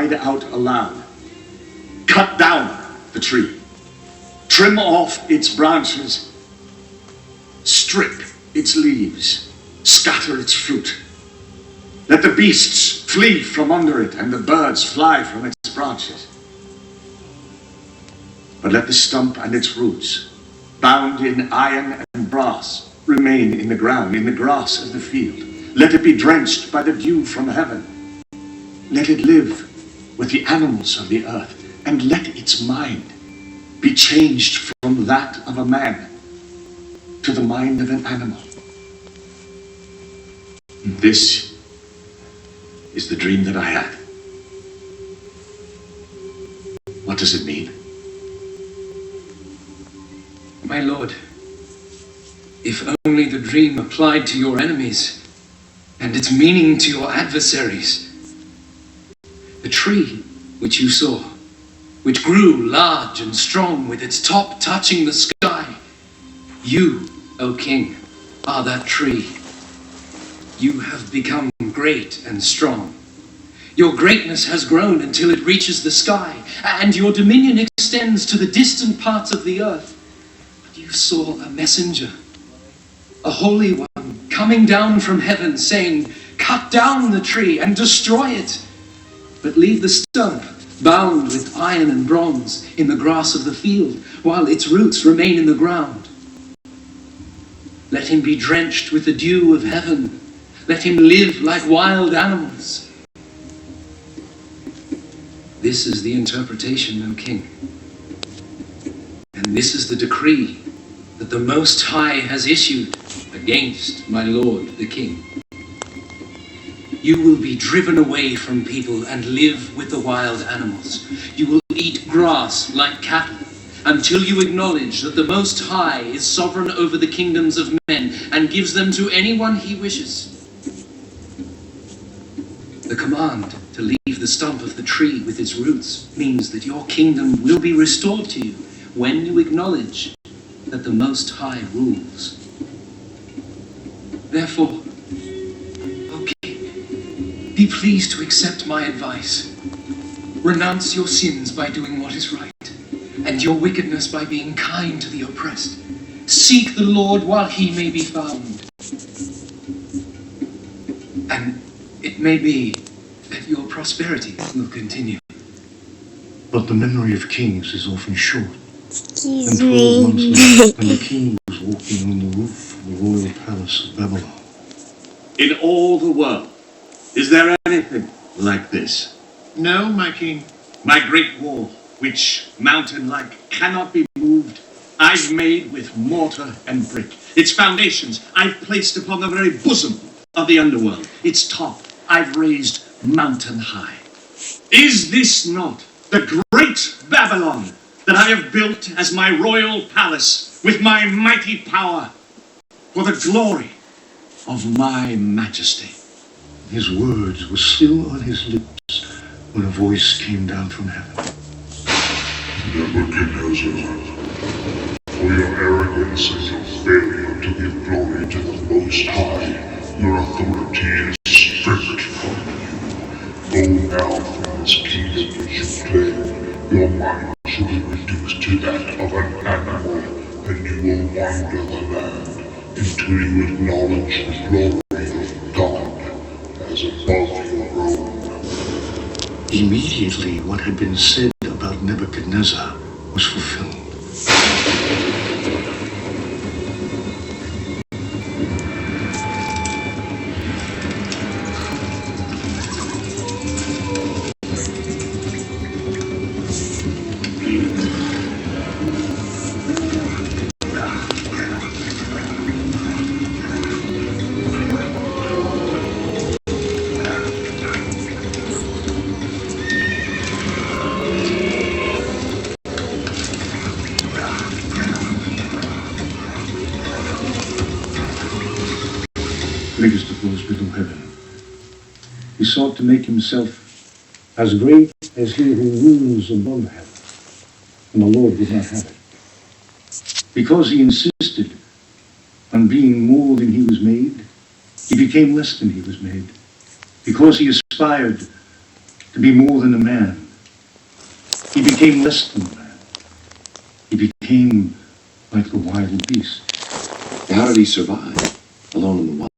out aloud. Cut down the tree. Trim off its branches. Strip its leaves. Scatter its fruit. Let the beasts flee from under it and the birds fly from its branches. But let the stump and its roots, bound in iron and brass, remain in the ground, in the grass of the field. Let it be drenched by the dew from heaven. Let it live with the animals of the earth, and let its mind be changed from that of a man to the mind of an animal. This is the dream that I had. What does it mean? My lord, if only the dream applied to your enemies and its meaning to your adversaries. The tree which you saw, which grew large and strong with its top touching the sky. You, O king, are that tree. You have become great and strong. Your greatness has grown until it reaches the sky, and your dominion extends to the distant parts of the earth. But you saw a messenger, a holy one, coming down from heaven, saying, "Cut down the tree and destroy it, but leave the stump bound with iron and bronze in the grass of the field, while its roots remain in the ground. Let him be drenched with the dew of heaven. Let him live like wild animals." This is the interpretation, O king. And this is the decree that the Most High has issued against my lord the king. You will be driven away from people and live with the wild animals. You will eat grass like cattle until you acknowledge that the Most High is sovereign over the kingdoms of men and gives them to anyone he wishes. The command to leave the stump of the tree with its roots means that your kingdom will be restored to you when you acknowledge that the Most High rules. Therefore, be pleased to accept my advice. Renounce your sins by doing what is right, and your wickedness by being kind to the oppressed. Seek the Lord while he may be found. And it may be that your prosperity will continue. But the memory of kings is often short. Excuse And 12 months me. later, when the king was walking on the roof of the royal palace of Babylon. In all the world, is there anything like this? No, my king. My great wall, which, mountain-like, cannot be moved, I've made with mortar and brick. Its foundations I've placed upon the very bosom of the underworld. Its top I've raised mountain high. Is this not the great Babylon that I have built as my royal palace with my mighty power for the glory of my majesty? His words were still on his lips when a voice came down from heaven. Nebuchadnezzar, for your arrogance and your failure to give glory to the Most High, your authority is stripped from you. Go now from this kingdom as you claim. Your mind shall be reduced to that of an animal, and you will wander the land until you acknowledge the glory of God as above your own. Immediately what had been said about Nebuchadnezzar was fulfilled. Greatest of those below heaven. He sought to make himself as great as he who rules above heaven, and the Lord would not have it. Because he insisted on being more than he was made, he became less than he was made. Because he aspired to be more than a man. He became less than a man. He became like the wild beast. How did he survive? Alone in the wild?